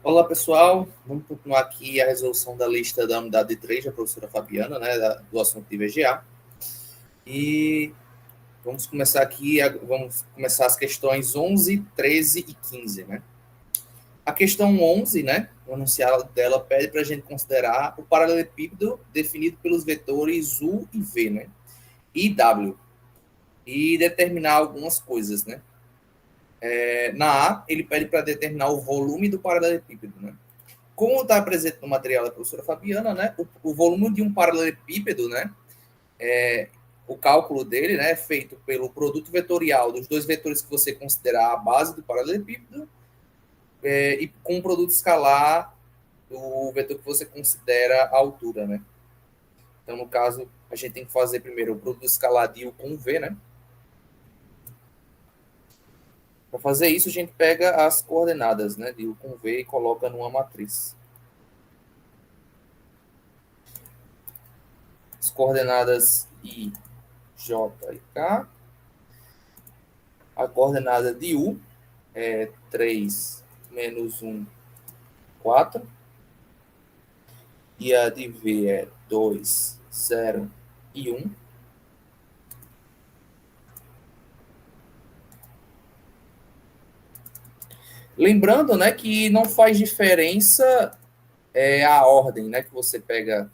Olá, pessoal. Vamos continuar aqui a resolução da lista da unidade 3 da professora Fabiana, né, do assunto de IBGA. E vamos começar aqui, vamos começar as questões 11, 13 e 15, né? A questão 11, né, o enunciado dela pede para a gente considerar o paralelepípedo definido pelos vetores U e V, né, e W, e determinar algumas coisas, né? Na A, ele pede para determinar o volume do paralelepípedo, né? Como está presente no material da professora Fabiana, né, o volume de um paralelepípedo, né, o cálculo dele, né, é feito pelo produto vetorial dos dois vetores que você considerar a base do paralelepípedo e com o produto escalar do vetor que você considera a altura, né. Então, no caso, a gente tem que fazer primeiro o produto escalar de U com V, né. Para fazer isso, a gente pega as coordenadas, né, de U com V e coloca numa matriz. As coordenadas I, J e K. A coordenada de U é 3 menos 1, 4. E a de V é 2, 0 e 1. Lembrando, né, que não faz diferença a ordem, né, que você pega.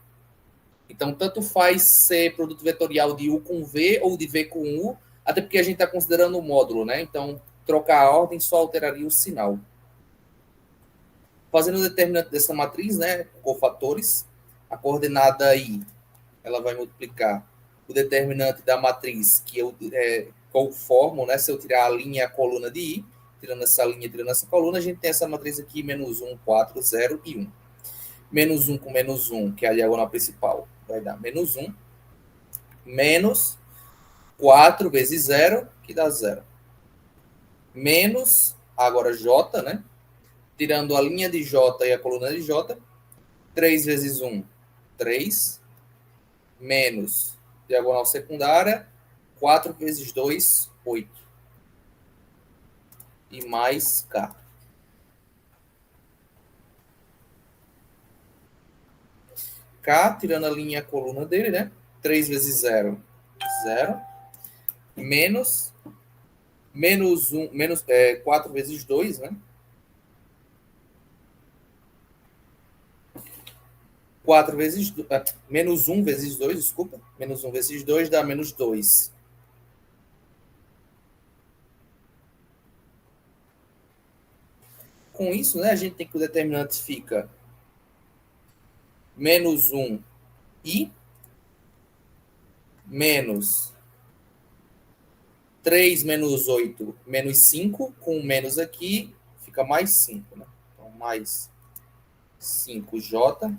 Então, tanto faz ser produto vetorial de U com V ou de V com U, até porque a gente está considerando o módulo, né? Então, trocar a ordem só alteraria o sinal. Fazendo o determinante dessa matriz, né, com fatores, a coordenada I, ela vai multiplicar o determinante da matriz que eu formo, né? Se eu tirar a linha e a coluna de I, tirando essa linha, tirando essa coluna, a gente tem essa matriz aqui, menos 1, 4, 0 e 1. Menos 1 com menos 1, que é a diagonal principal, vai dar menos 1, menos 4 vezes 0, que dá 0. Menos, agora J, né? Tirando a linha de J e a coluna de J, 3 vezes 1, 3, menos diagonal secundária, 4 vezes 2, 8. E mais K. K, tirando a linha e a coluna dele, né? 3 vezes 0, 0. Menos 1, 4 vezes 2, né? 4 vezes, menos 1 vezes 2, desculpa. Menos 1 vezes 2 dá menos 2. Com isso, né, a gente tem que o determinante fica menos 1 e menos 3 menos 8, menos 5, com menos aqui, fica mais 5, né? Então, mais 5J.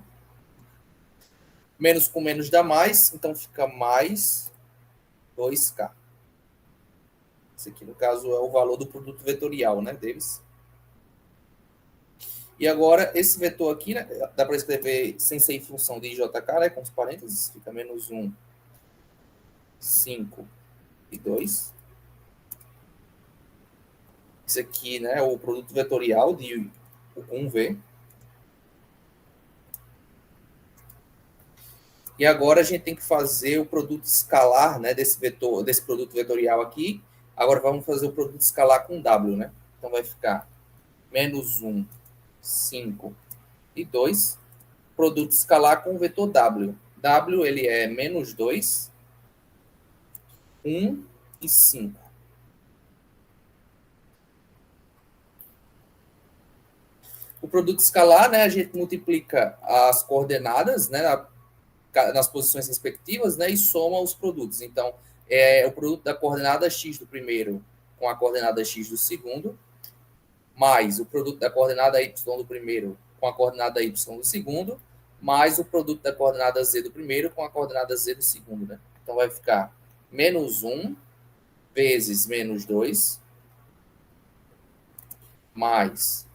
Menos com menos dá mais, então fica mais 2K. Esse aqui, no caso, é o valor do produto vetorial, né, deles. E agora, esse vetor aqui, né, dá para escrever sem ser em função de IJK, né, com os parênteses, fica menos 1, 5 e 2. Esse aqui, né, é o produto vetorial de 1V. E agora a gente tem que fazer o produto escalar, né, desse vetor, desse produto vetorial aqui. Agora vamos fazer o produto escalar com W, né? Então vai ficar menos 1, 5 e 2. Produto escalar com o vetor W. W ele é menos 2, 1 e 5. O produto escalar, né, a gente multiplica as coordenadas, né, nas posições respectivas, né, e soma os produtos. Então, é o produto da coordenada x do primeiro com a coordenada x do segundo, mais o produto da coordenada y do primeiro com a coordenada y do segundo, mais o produto da coordenada z do primeiro com a coordenada z do segundo. Né? Então, vai ficar menos 1 vezes menos 2, mais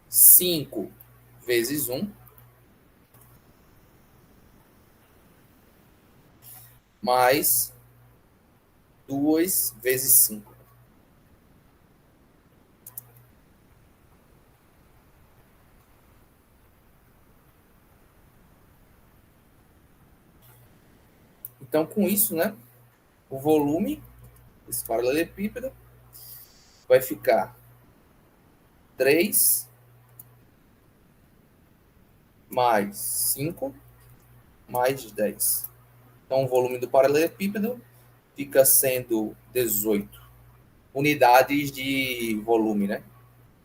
5 vezes 1, mais 2 vezes 5. Então, com isso, né, o volume desse paralelepípedo vai ficar 3 mais 5 mais 10. Então, o volume do paralelepípedo fica sendo 18 unidades de volume, né?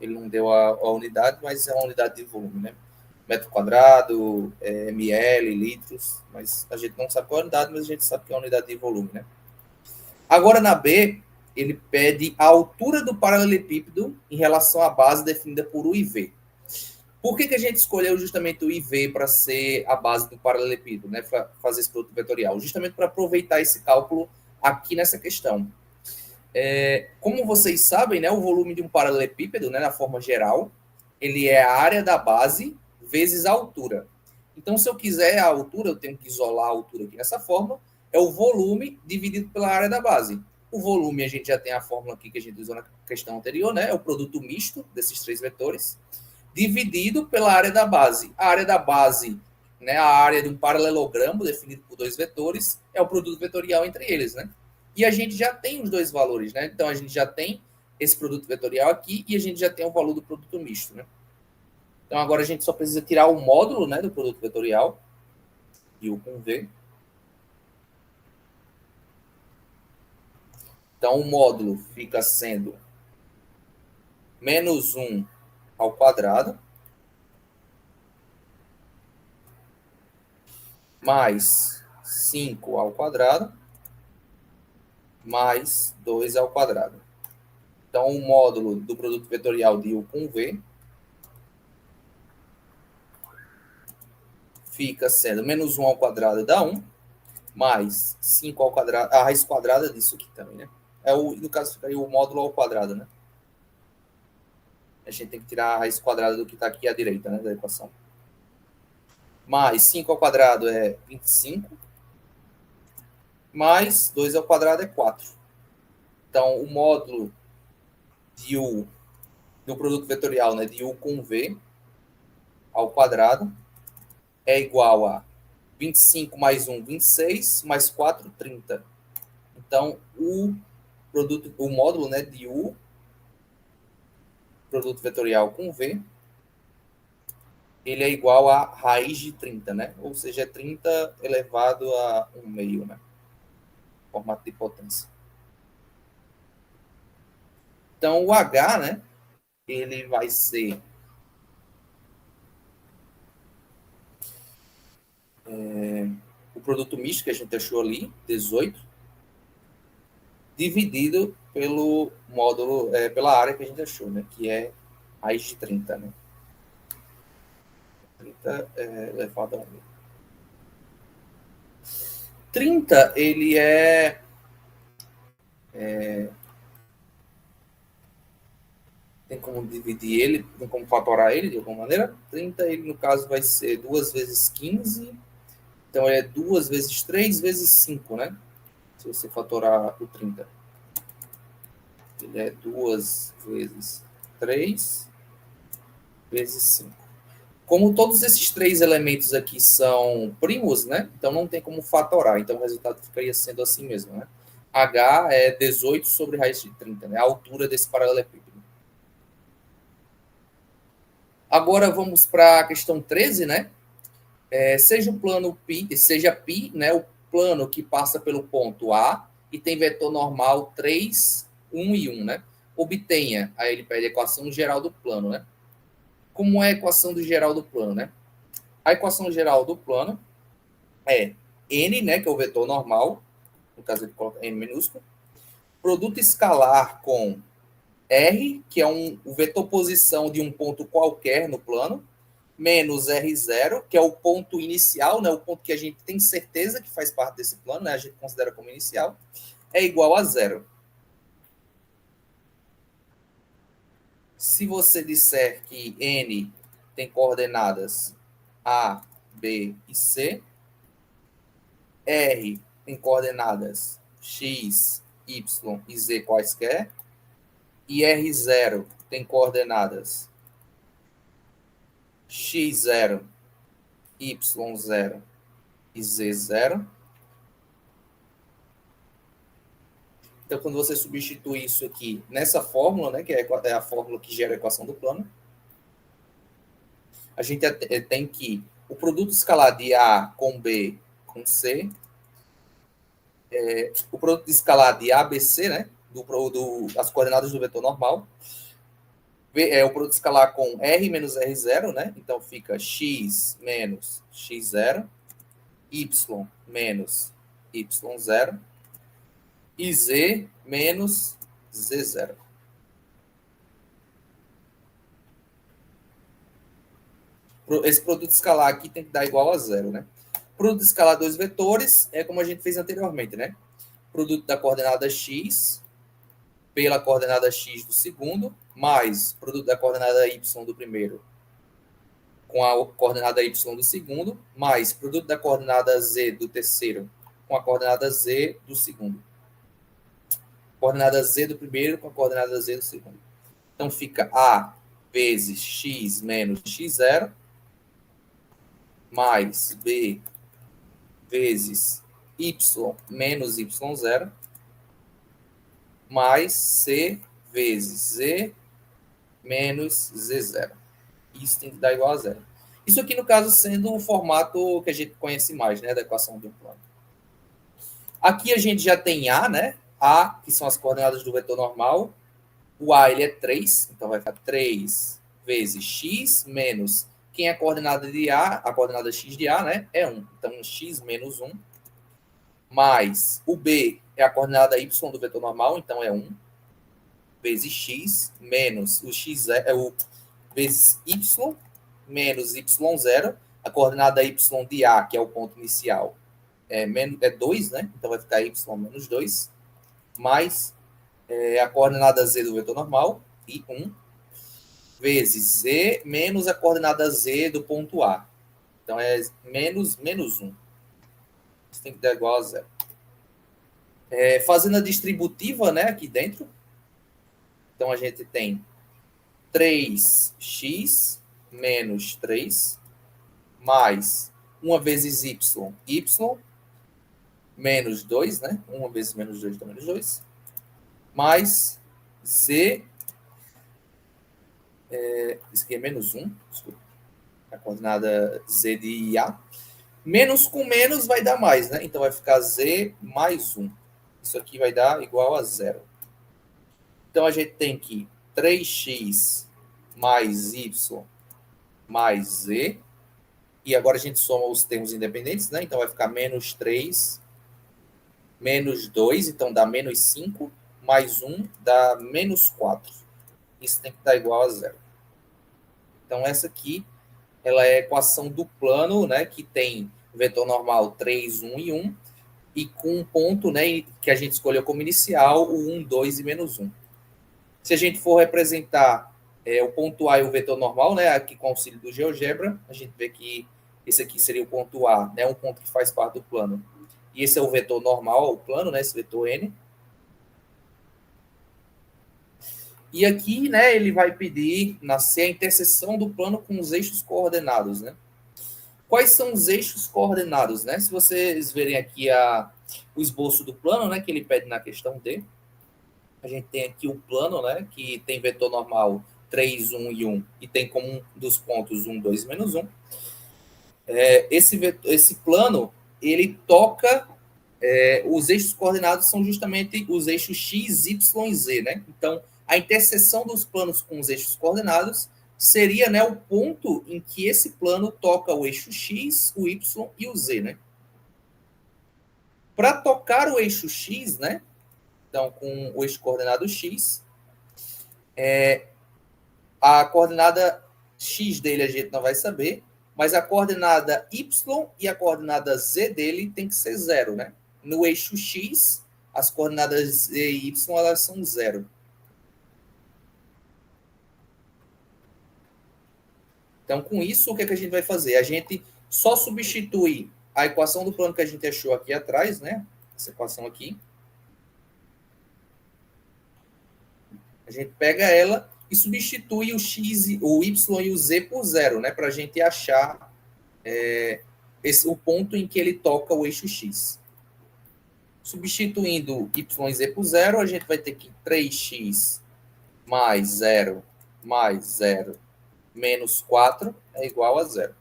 Ele não deu a unidade, mas é uma unidade de volume, né? Metro quadrado, ml, litros, mas a gente não sabe qual é a unidade, mas a gente sabe que é uma unidade de volume, né? Agora, na B, ele pede a altura do paralelepípedo em relação à base definida por U e V. Por que a gente escolheu justamente o IV para ser a base do paralelepípedo, né? Para fazer esse produto vetorial? Justamente para aproveitar esse cálculo aqui nessa questão. Como vocês sabem, né, o volume de um paralelepípedo, né, na forma geral, ele é a área da base vezes a altura. Então, se eu quiser a altura, eu tenho que isolar a altura aqui nessa forma, é o volume dividido pela área da base. O volume, a gente já tem a fórmula aqui que a gente usou na questão anterior, né? É o produto misto desses três vetores, dividido pela área da base. A área da base, né, a área de um paralelogramo definido por dois vetores, é o produto vetorial entre eles, né? E a gente já tem os dois valores, né? Então, a gente já tem esse produto vetorial aqui e a gente já tem o valor do produto misto, né? Então, agora a gente só precisa tirar o módulo, né, do produto vetorial, e o com V. Então, o módulo fica sendo menos 1 ao quadrado, mais 5 ao quadrado, mais 2 ao quadrado. Então, o módulo do produto vetorial de U com V fica sendo menos 1 ao quadrado dá 1, mais 5 ao quadrado, a raiz quadrada disso aqui também, né? No caso, ficaria o módulo ao quadrado, né? A gente tem que tirar a raiz quadrada do que está aqui à direita, né, da equação. Mais 5 ao quadrado é 25, mais 2 ao quadrado é 4. Então, o módulo de U, do produto vetorial, né, de U com V ao quadrado, é igual a 25 mais 1, 26, mais 4, 30. Então, o módulo, né, de U, produto vetorial com V, ele é igual a raiz de 30, né? Ou seja, é 30 elevado a 1 meio, né? Formato de potência. Então, o H, né, ele vai ser o produto misto que a gente achou ali, 18, dividido pelo módulo, pela área que a gente achou, né, que é raiz de 30, né? 30 elevado a 1. 30, ele tem como dividir ele, tem como fatorar ele de alguma maneira. 30, ele no caso vai ser 2 vezes 15, então é 2 vezes 3 vezes 5, né? Se você fatorar o 30. Ele é 2 vezes 3 vezes 5. Como todos esses três elementos aqui são primos, né? Então não tem como fatorar. Então o resultado ficaria sendo assim mesmo, né? H é 18 sobre raiz de 30, né? A altura desse paralelepípedo. Agora vamos para a questão 13, né? Seja o plano π, seja π, né, o plano que passa pelo ponto A e tem vetor normal 3, 1 e 1, né? Obtenha, aí ele pede a equação geral do plano, né? Como é a equação do geral do plano, né? A equação geral do plano é n, né, que é o vetor normal, no caso ele coloca n minúsculo, produto escalar com r, que é o vetor posição de um ponto qualquer no plano, menos R0, que é o ponto inicial, né, o ponto que a gente tem certeza que faz parte desse plano, né, a gente considera como inicial, é igual a zero. Se você disser que n tem coordenadas A, B e C, R tem coordenadas X, Y e Z quaisquer, e R0 tem coordenadas X0, Y0 e Z0, Então, quando você substitui isso aqui nessa fórmula, né, que é a fórmula que gera a equação do plano, a gente tem que o produto escalar de A com B com C, o produto escalar de ABC, né, as coordenadas do vetor normal, o produto escalar com R menos R0, né, então fica X menos X0, Y menos Y0, e Z menos Z0. Esse produto escalar aqui tem que dar igual a zero, né? Produto escalar dois vetores é como a gente fez anteriormente, né? Produto da coordenada x pela coordenada x do segundo, mais produto da coordenada y do primeiro com a coordenada y do segundo, mais produto da coordenada z do terceiro com a coordenada z do segundo. Coordenada z do primeiro com a coordenada z do segundo. Então fica a vezes x menos x0, mais b vezes y menos y0, mais c vezes z menos z0. Isso tem que dar igual a zero. Isso aqui, no caso, sendo o formato que a gente conhece mais, né, da equação de um plano. Aqui a gente já tem A, né? A, que são as coordenadas do vetor normal. O A, ele é 3, então vai ficar 3 vezes x menos... Quem é a coordenada de A? A coordenada x de A, né? É 1. Então, x menos 1. Mais o B é a coordenada y do vetor normal, então é 1. Vezes x menos o x é o vezes y menos y0. A coordenada y de A, que é o ponto inicial, é 2, né? Então vai ficar y menos 2. Mais a coordenada z do vetor normal, e 1. Vezes z menos a coordenada z do ponto A. Então é menos 1. Isso tem que dar igual a zero. Fazendo a distributiva, né, aqui dentro. Então a gente tem 3x menos 3 mais 1 vezes y, menos 2, né? 1 vezes menos 2 dá menos 2. Mais z, isso aqui é menos 1, desculpa, a coordenada z de A. Menos com menos vai dar mais, né? Então vai ficar z mais 1. Isso aqui vai dar igual a zero. Então a gente tem que 3x mais y mais z. E agora a gente soma os termos independentes, né? Então vai ficar menos 3, menos 2, então dá menos 5, mais 1 dá menos 4. Isso tem que dar igual a zero. Então essa aqui, ela é a equação do plano, né? Que tem vetor normal 3, 1 e 1. E com um ponto, né, que a gente escolheu como inicial, o 1, 2 e menos 1. Se a gente for representar o ponto A e o vetor normal, né, aqui com o auxílio do GeoGebra, a gente vê que esse aqui seria o ponto A, né, um ponto que faz parte do plano. E esse é o vetor normal, o plano, né, esse vetor N. E aqui, né, ele vai pedir nascer a interseção do plano com os eixos coordenados, né? Quais são os eixos coordenados, né? Se vocês verem aqui o esboço do plano, né, que ele pede na questão D, a gente tem aqui o plano, né, que tem vetor normal 3, 1 e 1, e tem como um dos pontos 1, 2 e menos 1. Esse plano, ele toca... os eixos coordenados são justamente os eixos x, y e z, né? Então, a interseção dos planos com os eixos coordenados seria, né, o ponto em que esse plano toca o eixo x, o y e o z, né? Para tocar o eixo x, né? Então, com o eixo coordenado x, a coordenada x dele a gente não vai saber, mas a coordenada y e a coordenada z dele tem que ser zero, né? No eixo x, as coordenadas z e y elas são zero. Então, com isso, o que a gente vai fazer? A gente só substitui a equação do plano que a gente achou aqui atrás, né? Essa equação aqui. A gente pega ela e substitui o x, o y e o z por zero, né? Para a gente achar o ponto em que ele toca o eixo x. Substituindo y e z por zero, a gente vai ter que 3x mais 0 menos 4 é igual a zero.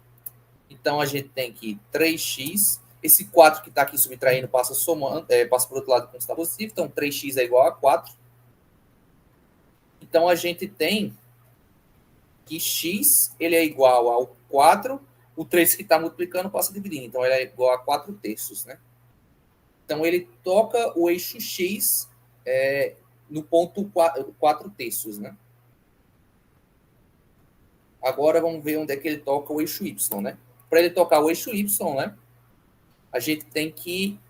Então, a gente tem que 3x, esse 4 que está aqui subtraindo passa somando, passa para o outro lado como está positivo, então 3x é igual a 4. Então, a gente tem que x ele é igual ao 4, o 3 que está multiplicando passa dividindo, então ele é igual a 4 terços, né? Então, ele toca o eixo x no ponto 4 terços, né? Agora, vamos ver onde é que ele toca o eixo y, né? Para ele tocar o eixo y, né? A gente tem que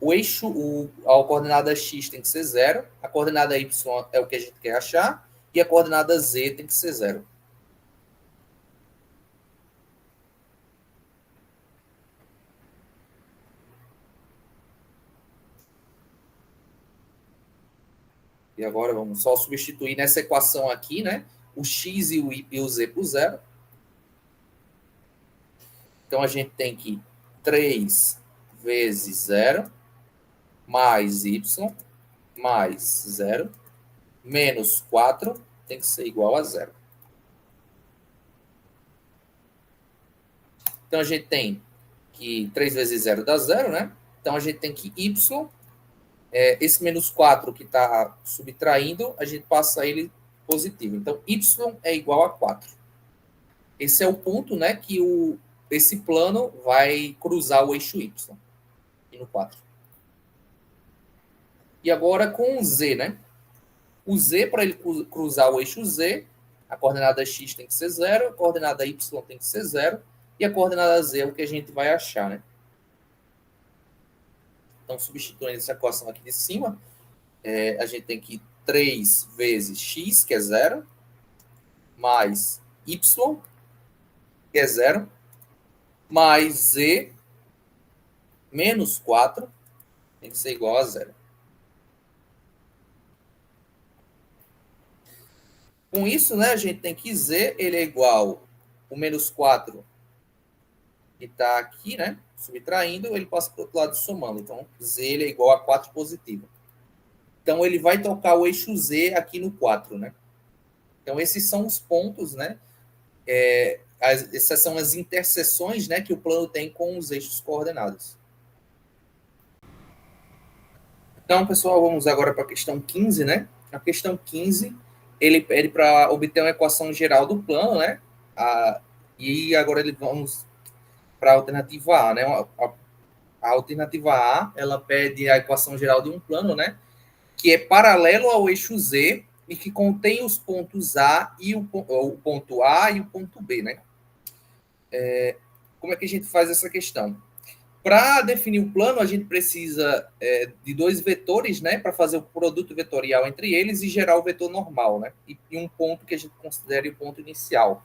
a coordenada x tem que ser 0, a coordenada y é o que a gente quer achar, e a coordenada z tem que ser 0. E agora vamos só substituir nessa equação aqui, né? O x e o z por 0. Então, a gente tem que 3 vezes 0 mais y mais 0 menos 4 tem que ser igual a 0. Então, a gente tem que 3 vezes 0 dá 0, né? Então, a gente tem que y, esse menos 4 que está subtraindo, a gente passa ele positivo. Então, y é igual a 4. Esse é o ponto, né, que esse plano vai cruzar o eixo y, aqui no 4. E agora com o z, né? O z, para ele cruzar o eixo z, a coordenada x tem que ser 0, a coordenada y tem que ser 0, e a coordenada z é o que a gente vai achar, né? Então, substituindo essa equação aqui de cima, a gente tem que 3 vezes x, que é 0, mais y, que é 0, mais z, menos 4, tem que ser igual a 0. Com isso, né, a gente tem que z, ele é igual o menos 4, que está aqui, né, subtraindo, ele passa para o outro lado somando. Então, z ele é igual a 4 positivo. Então, ele vai tocar o eixo z aqui no 4, né? Então, esses são os pontos, né? Essas são as interseções, né, que o plano tem com os eixos coordenados. Então, pessoal, vamos agora para a questão 15, né? A questão 15, ele pede para obter uma equação geral do plano, né? E agora vamos para a alternativa A, né? A alternativa A, ela pede a equação geral de um plano, né? Que é paralelo ao eixo Z e que contém os pontos A e o ponto A e o ponto B, né? Como é que a gente faz essa questão? Para definir o plano, a gente precisa de dois vetores, né, para fazer o produto vetorial entre eles e gerar o vetor normal, né, e um ponto que a gente considere o ponto inicial.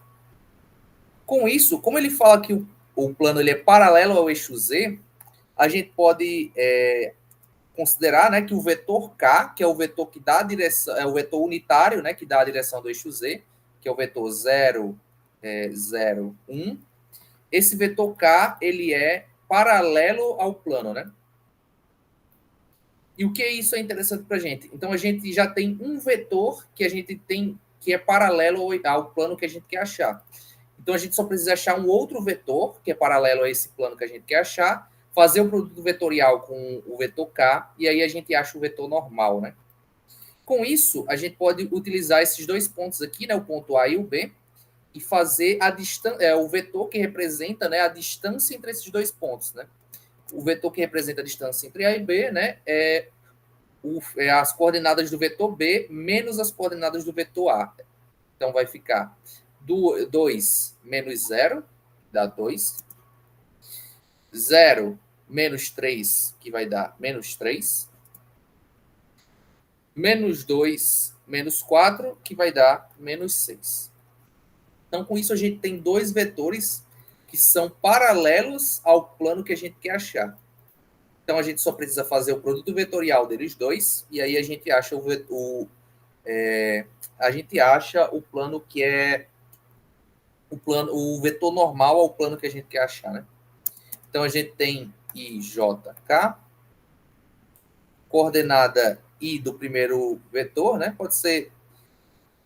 Com isso, como ele fala que o plano ele é paralelo ao eixo Z, a gente pode considerar, né, que o vetor K, que é o vetor que dá a direção, é o vetor unitário, né, que dá a direção do eixo Z, que é o vetor 0, 0, 1. Esse vetor K, ele é paralelo ao plano, né? E o que isso é interessante para a gente? Então, a gente já tem um vetor que a gente tem que é paralelo ao plano que a gente quer achar. Então, a gente só precisa achar um outro vetor que é paralelo a esse plano que a gente quer achar, fazer o produto vetorial com o vetor K, e aí a gente acha o vetor normal, né? Com isso, a gente pode utilizar esses dois pontos aqui, né, o ponto A e o B, e fazer a distância, o vetor que representa, né, a distância entre esses dois pontos, né? O vetor que representa a distância entre A e B, né, é as coordenadas do vetor B menos as coordenadas do vetor A. Então, vai ficar 2 menos 0, dá 2. 0 menos 3, que vai dar menos 3. Menos 2 menos 4, que vai dar menos 6. Então, com isso, a gente tem dois vetores que são paralelos ao plano que a gente quer achar. Então, a gente só precisa fazer o produto vetorial deles dois, e aí a gente acha o plano que é o vetor normal ao plano que a gente quer achar, né? Então, a gente tem IJK coordenada I do primeiro vetor, né? Pode ser...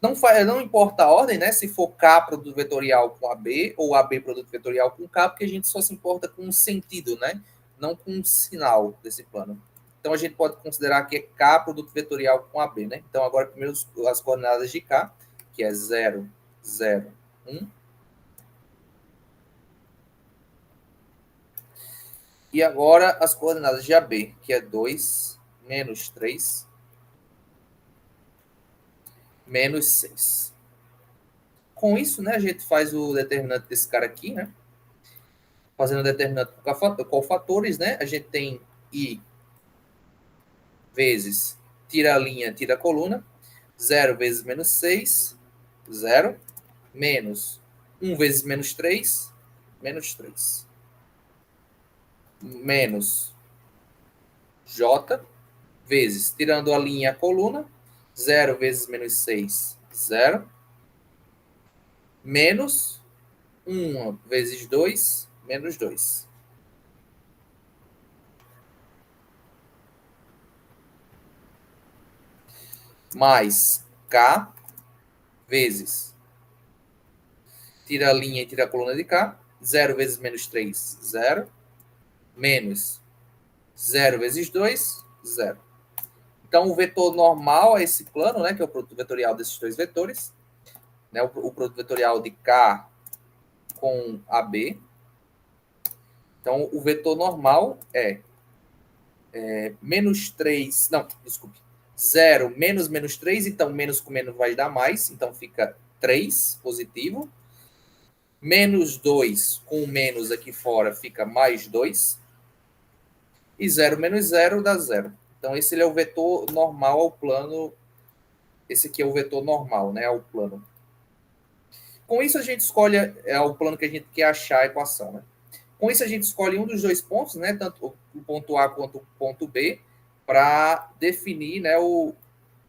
Não importa a ordem, né? Se for K produto vetorial com AB ou AB produto vetorial com K, porque a gente só se importa com o sentido, né? Não com o sinal desse plano. Então, a gente pode considerar que é K produto vetorial com AB, né? Então, agora, primeiro as coordenadas de K, que é 0, 0, 1. E agora as coordenadas de AB, que é 2, menos 3, menos 6. Com isso, né, a gente faz o determinante desse cara aqui, né? Fazendo o determinante com fatores, né? A gente tem I vezes, tira a linha, tira a coluna, 0 vezes menos 6, 0, menos 1 vezes menos 3, menos 3. Menos J, vezes, tirando a linha e a coluna, 0 vezes menos 6, 0, menos 1 vezes 2, menos 2. Mais K vezes, tira a linha e tira a coluna de K, 0 vezes menos 3, 0, menos 0 vezes 2, 0. Então, o vetor normal é esse plano, né, que é o produto vetorial desses dois vetores, né, o produto vetorial de K com AB. Então, o vetor normal é menos 3, não, desculpe, 0 menos menos 3, então menos com menos vai dar mais, então fica 3 positivo. Menos 2 com menos aqui fora fica mais 2. E 0 menos 0 dá 0. Então, esse é o vetor normal ao plano. Esse aqui é o vetor normal, né, ao plano. Com isso, a gente escolhe o plano que a gente quer achar a equação, né? Com isso, a gente escolhe um dos dois pontos, né, tanto o ponto A quanto o ponto B, para definir, né,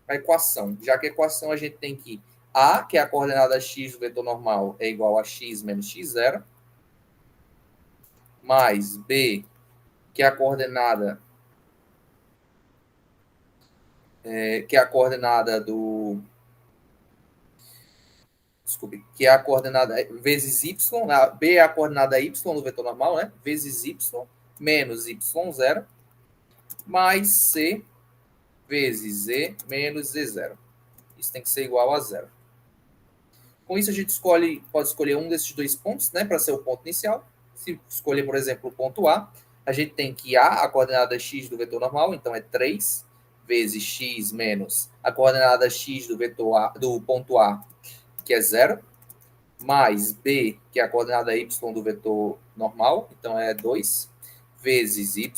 a equação. Já que a equação a gente tem que A, que é a coordenada x do vetor normal, é igual a x menos x0, mais B, que é a coordenada do... Desculpe, que é a coordenada vezes y, a B é a coordenada y do vetor normal, né? Vezes y menos y0, mais C vezes Z menos Z0. Isso tem que ser igual a 0. Com isso, a gente pode escolher um desses dois pontos, né, para ser o ponto inicial. Se escolher, por exemplo, o ponto a gente tem que a coordenada x do vetor normal, então é 3 vezes x menos a coordenada x do vetor do ponto A, que é 0, mais b, que é a coordenada y do vetor normal, então é 2, vezes y,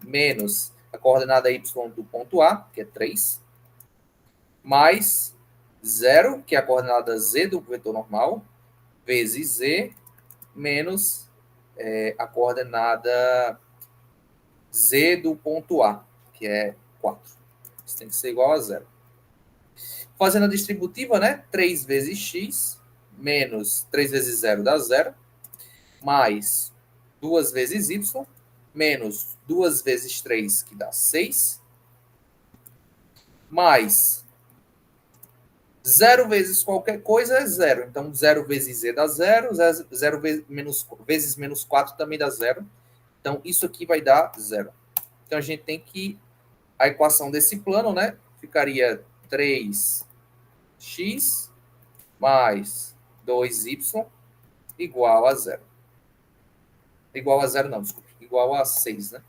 menos a coordenada y do ponto A, que é 3, mais 0, que é a coordenada z do vetor normal, vezes z, menos a coordenada z do ponto A, que é 4. Isso tem que ser igual a 0. Fazendo a distributiva, né? 3 vezes x, menos 3 vezes 0 dá 0, mais 2 vezes y, menos 2 vezes 3, que dá 6, mais 0 vezes qualquer coisa é 0. Então, 0 vezes z dá 0, 0 vezes menos 4 também dá 0. Então, isso aqui vai dar 0. Então, a gente tem que... A equação desse plano, né, ficaria 3x mais 2y igual a 0. Igual a 0 não, desculpa. Igual a 6, né?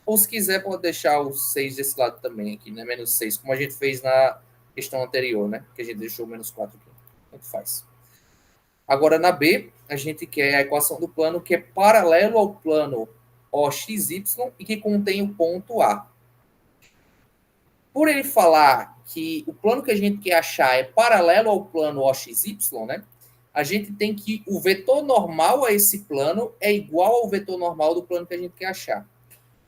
Ou se quiser, pode deixar o 6 desse lado também aqui, né? Menos 6, como a gente fez na questão anterior, né? Que a gente deixou o menos 4 aqui. Tanto faz. Agora, na B, a gente quer a equação do plano que é paralelo ao plano OXY e que contém o ponto A. Por ele falar que o plano que a gente quer achar é paralelo ao plano OXY, né? A gente tem que o vetor normal a esse plano é igual ao vetor normal do plano que a gente quer achar.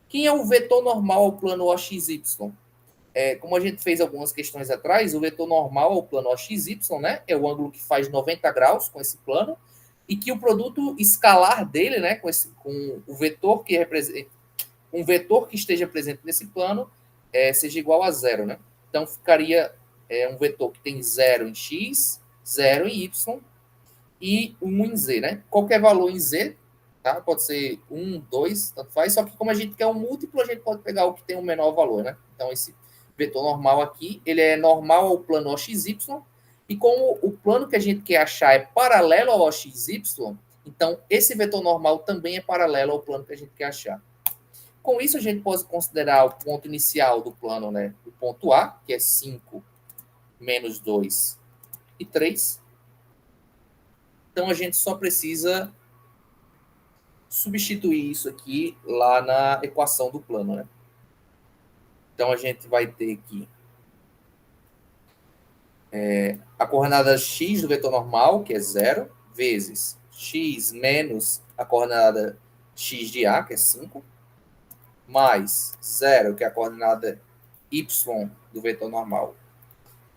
Quem é o vetor normal ao plano OXY? Como a gente fez algumas questões atrás, o vetor normal ao plano OXY, né, é o ângulo que faz 90 graus com esse plano, e que o produto escalar dele, né, com o vetor que representa, um vetor que esteja presente nesse plano, seja igual a zero, né? Então, ficaria um vetor que tem 0 em x, 0 em y e 1 em z, né? Qualquer valor em z, tá? Pode ser 1, 2, tanto faz, só que como a gente quer um múltiplo, a gente pode pegar o que tem o menor valor, né? Então, esse vetor normal aqui, ele é normal ao plano OXY, e como o plano que a gente quer achar é paralelo ao OXY, então esse vetor normal também é paralelo ao plano que a gente quer achar. Com isso, a gente pode considerar o ponto inicial do plano, né? O ponto A, que é 5, menos 2 e 3. Então, a gente só precisa substituir isso aqui lá na equação do plano, né? Então, a gente vai ter aqui a coordenada x do vetor normal, que é 0, vezes x menos a coordenada x de A, que é 5, mais 0, que é a coordenada y do vetor normal,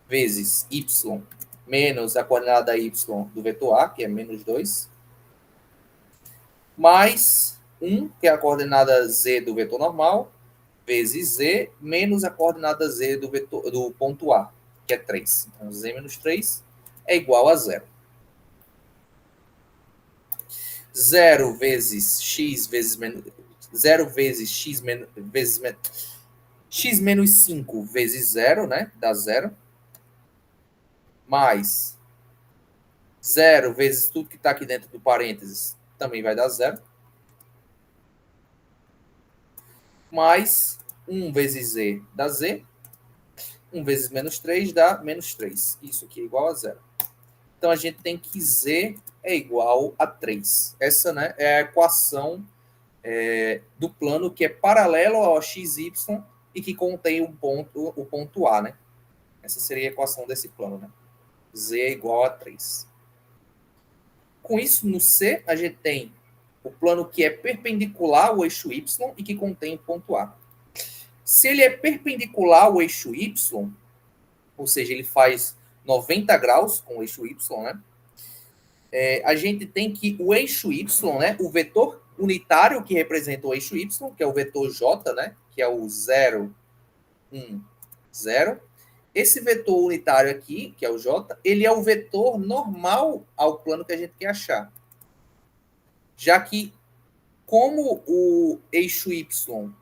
vezes y menos a coordenada y do vetor A, que é menos 2, mais 1, que é a coordenada z do vetor normal, vezes z menos a coordenada z do ponto A, que é 3. Então, z menos 3 é igual a 0. 0 vezes x vezes menos 0 vezes x menos x menos 5 vezes 0, né? Dá 0. Mais 0 vezes tudo que está aqui dentro do parênteses também vai dar 0. Mais 1 vezes z dá z. 1 vezes menos 3 dá menos 3. Isso aqui é igual a 0. Então, a gente tem que z é igual a 3. Essa, né, é a equação do plano que é paralelo ao xy e que contém o ponto A, né? Essa seria a equação desse plano, né? Z é igual a 3. Com isso, no C, a gente tem o plano que é perpendicular ao eixo Y e que contém o ponto A. Se ele é perpendicular ao eixo Y, ou seja, ele faz 90 graus com o eixo Y, né? A gente tem que o eixo Y, né? O vetor unitário que representa o eixo Y, que é o vetor J, né? Que é o 0, 1, 0. Esse vetor unitário aqui, que é o J, ele é o vetor normal ao plano que a gente quer achar. Já que, como o eixo Y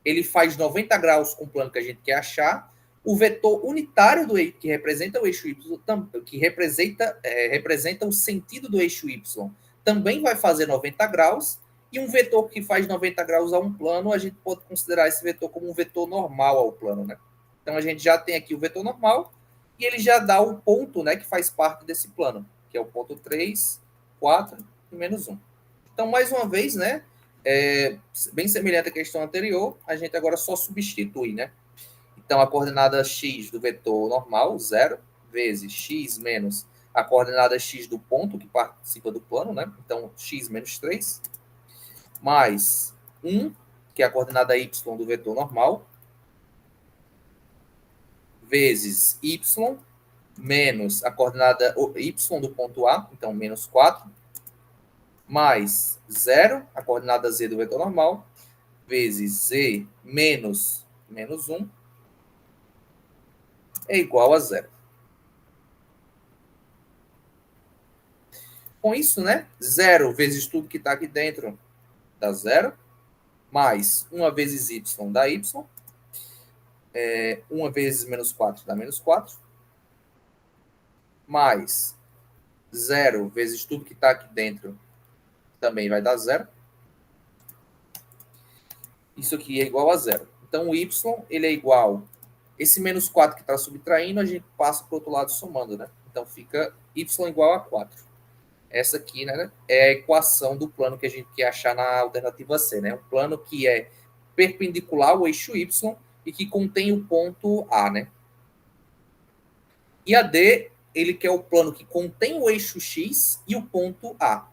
ele faz 90 graus com o plano que a gente quer achar, o vetor unitário do eixo, que representa o eixo Y, que representa o sentido do eixo Y, também vai fazer 90 graus, e um vetor que faz 90 graus a um plano, a gente pode considerar esse vetor como um vetor normal ao plano, né? Então, a gente já tem aqui o vetor normal, e ele já dá o ponto, né, que faz parte desse plano, que é o ponto 3, 4 e menos 1. Então, mais uma vez, né, bem semelhante à questão anterior, a gente agora só substitui, né? Então, a coordenada x do vetor normal, 0, vezes x menos a coordenada x do ponto que participa do plano, né? Então, x menos 3, mais 1, que é a coordenada y do vetor normal, vezes y menos a coordenada y do ponto A, então, menos 4, mais 0, a coordenada z do vetor normal, vezes z menos 1, é igual a 0. Com isso, né? 0 vezes tudo que está aqui dentro dá 0, mais 1 vezes y dá y, 1 vezes menos 4 dá menos 4, mais 0 vezes tudo que está aqui dentro também vai dar 0. Isso aqui é igual a 0. Então, o y ele é igual... Esse menos 4 que está subtraindo, a gente passa para o outro lado somando, né? Então, fica y igual a 4. Essa aqui, né, é a equação do plano que a gente quer achar na alternativa C, né? Um plano que é perpendicular ao eixo Y e que contém o ponto A, né? E a D, ele quer o plano que contém o eixo X e o ponto A.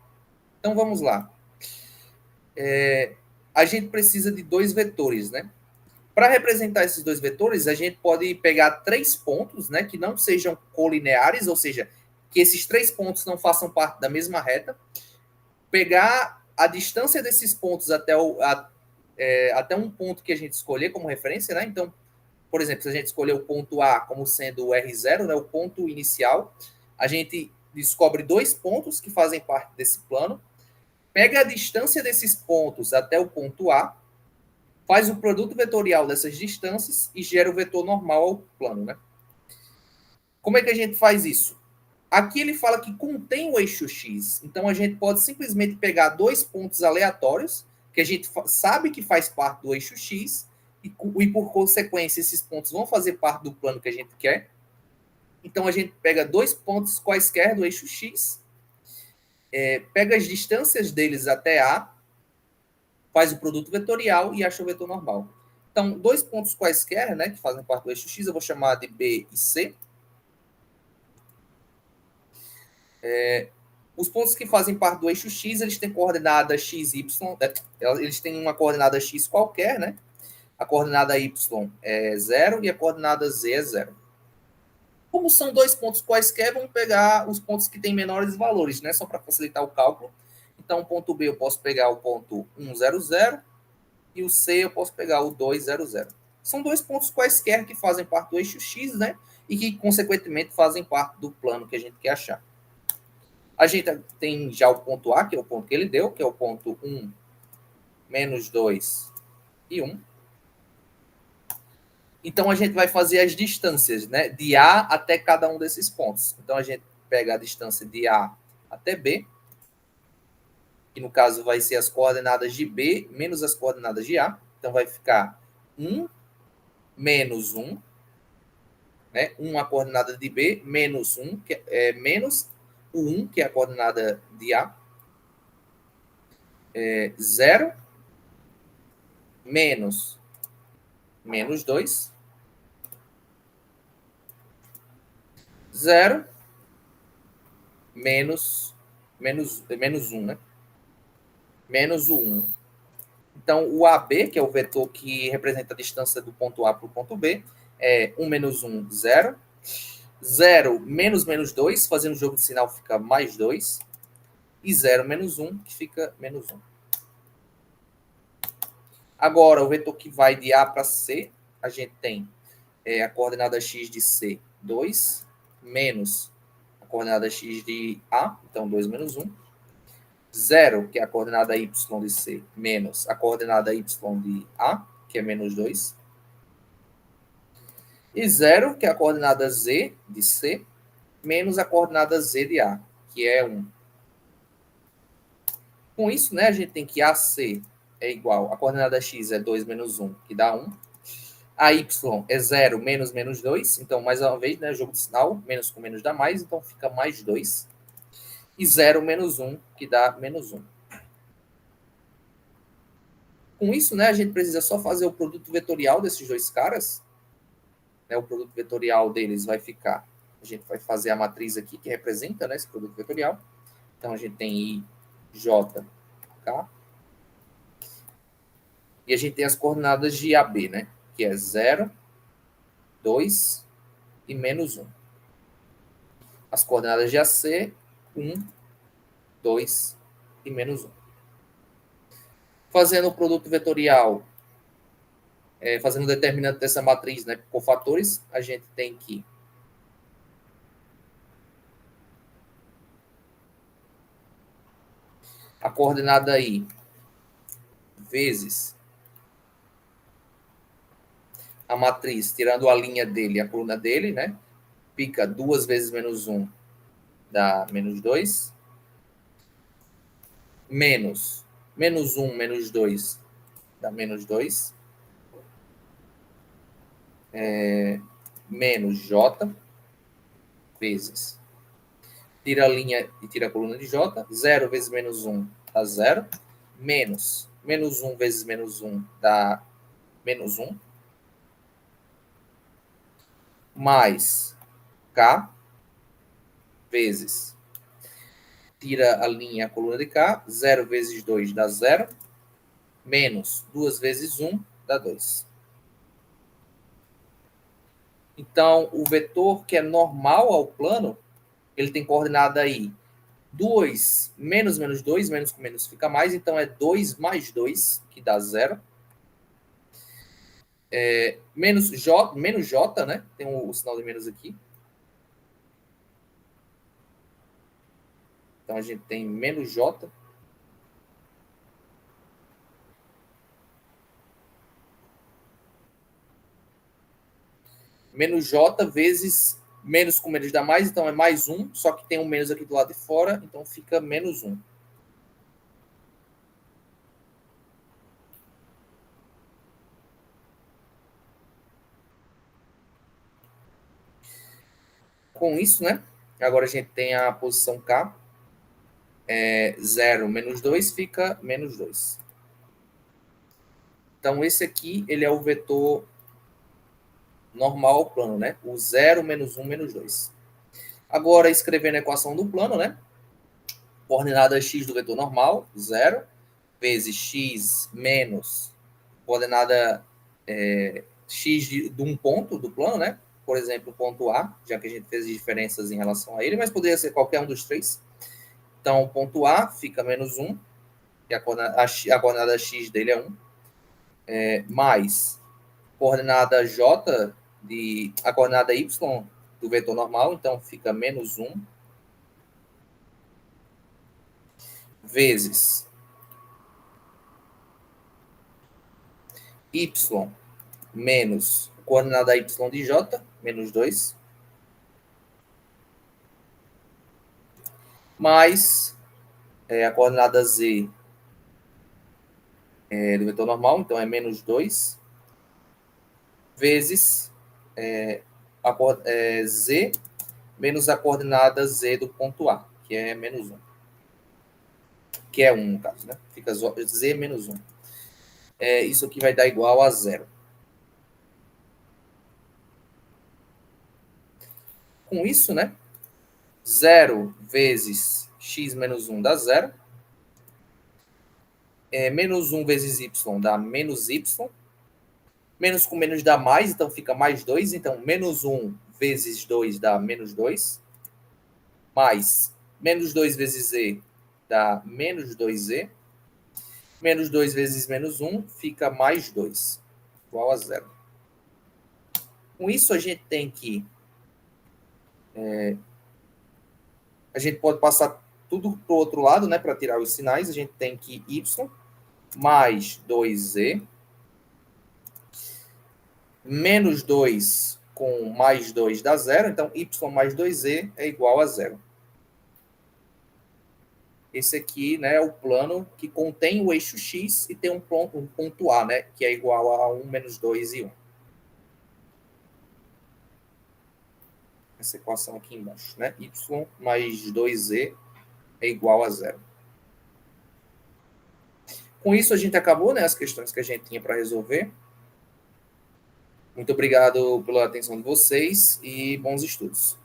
Então, vamos lá. A gente precisa de dois vetores, né? Para representar esses dois vetores, a gente pode pegar 3 pontos, né, que não sejam colineares, ou seja, que esses 3 pontos não façam parte da mesma reta, pegar a distância desses pontos até um ponto que a gente escolher como referência, né? Então, por exemplo, se a gente escolher o ponto A como sendo o R0, né, o ponto inicial, a gente descobre 2 pontos que fazem parte desse plano, pega a distância desses pontos até o ponto A, faz o produto vetorial dessas distâncias e gera o vetor normal ao plano, né? Como é que a gente faz isso? Aqui ele fala que contém o eixo X. Então a gente pode simplesmente pegar 2 pontos aleatórios, que a gente sabe que faz parte do eixo X, e por consequência esses pontos vão fazer parte do plano que a gente quer. Então a gente pega 2 pontos quaisquer do eixo X, pega as distâncias deles até A, faz o produto vetorial e acha o vetor normal. Então, 2 pontos quaisquer, né, que fazem parte do eixo X, eu vou chamar de B e C. Os pontos que fazem parte do eixo X, eles têm coordenada x, y, eles têm uma coordenada x qualquer, né? A coordenada y é 0 e a coordenada z é 0. Como são 2 pontos quaisquer, vamos pegar os pontos que têm menores valores, né? Só para facilitar o cálculo. Então, o ponto B eu posso pegar o ponto 1, 0, 0 e o C eu posso pegar o 2, 0, 0. São 2 pontos quaisquer que fazem parte do eixo X, né? E que, consequentemente, fazem parte do plano que a gente quer achar. A gente tem já o ponto A, que é o ponto que ele deu, que é o ponto 1, menos 2 e 1. Então, a gente vai fazer as distâncias, né, de A até cada um desses pontos. Então, a gente pega a distância de A até B, que no caso vai ser as coordenadas de B menos as coordenadas de A. Então, vai ficar 1 menos 1, né, 1 a coordenada de B, menos 1, que é menos o 1, que é a coordenada de A, 0, menos 2, 0, menos 1, né? Menos o 1. Então, o AB, que é o vetor que representa a distância do ponto A para o ponto B, é 1 menos 1, 0. 0 menos 2, fazendo o jogo de sinal fica mais 2. E 0 menos 1, que fica menos 1. Agora, o vetor que vai de A para C, a gente tem a coordenada x de C, 2, menos a coordenada x de A, então 2 menos 1. 0, que é a coordenada y de C, menos a coordenada y de A, que é menos 2. E 0, que é a coordenada z de C, menos a coordenada z de A, que é 1. Com isso, né, a gente tem que AC é igual, a coordenada x é 2 menos 1, que dá 1. A y é 0 menos 2, então, mais uma vez, né, jogo de sinal, menos com menos dá mais, então fica mais 2. E 0 menos 1, que dá menos 1. Com isso, né, a gente precisa só fazer o produto vetorial desses dois caras. Né, o produto vetorial deles vai ficar... A gente vai fazer a matriz aqui que representa, né, esse produto vetorial. Então, a gente tem I, J, K. E a gente tem as coordenadas de AB, né, que é 0, 2 e menos 1. As coordenadas de AC, 1, 2 e menos 1. Fazendo o produto vetorial, fazendo o determinante dessa matriz, né, com fatores, a gente tem que a coordenada I vezes a matriz, tirando a linha dele, a coluna dele, né, fica 2 vezes menos 1 dá menos 2, menos 1 menos 2 dá menos 2, menos J vezes, tira a linha e tira a coluna de J, 0 vezes menos 1 dá 0, menos 1 vezes menos 1 dá menos 1, mais K vezes, tira a linha e a coluna de K, 0 vezes 2 dá 0, menos 2 vezes 1 dá 2. Então, o vetor que é normal ao plano, ele tem coordenada aí 2 menos 2, menos com menos fica mais, então é 2 mais 2, que dá 0. menos J, né? Tem o sinal de menos aqui. Então, a gente tem menos J. Menos J vezes menos com menos dá mais, então é mais 1, só que tem um menos aqui do lado de fora, então fica menos 1. Com isso, né? Agora a gente tem a posição K. 0 menos 2 fica menos 2. Então, esse aqui ele é o vetor normal ao plano, né? O 0, menos 1, menos 2. Agora, escrevendo a equação do plano, né? Coordenada x do vetor normal, 0, vezes x menos coordenada x de um ponto do plano, né? Por exemplo, o ponto A, já que a gente fez diferenças em relação a ele, mas poderia ser qualquer um dos três. Então, o ponto A fica menos 1, que a coordenada x dele é 1, mais coordenada j, a coordenada y do vetor normal, então fica menos 1, vezes y menos coordenada y de j, menos 2, mais a coordenada z do vetor normal, então é menos 2, vezes z menos a coordenada z do ponto A, que é menos 1. Que é 1, no caso, né? Fica z menos 1. Isso aqui vai dar igual a 0. Com isso, né? 0 vezes x menos 1 dá 0. Menos 1 vezes y dá menos y. Menos com menos dá mais, então fica mais 2. Então, menos 1 vezes 2 dá menos 2. Mais menos 2 vezes z dá menos 2z. Menos 2 vezes menos 1 fica mais 2, igual a 0. Com isso, a gente tem que... a gente pode passar tudo para o outro lado, né, para tirar os sinais. A gente tem que y mais 2z menos 2 com mais 2 dá 0. Então, y mais 2z é igual a 0. Esse aqui, né, é o plano que contém o eixo x e tem um ponto A, né, que é igual a 1, menos 2 e 1. Essa equação aqui embaixo, né? Y mais 2z é igual a 0. Com isso, a gente acabou, né, as questões que a gente tinha para resolver. Muito obrigado pela atenção de vocês e bons estudos.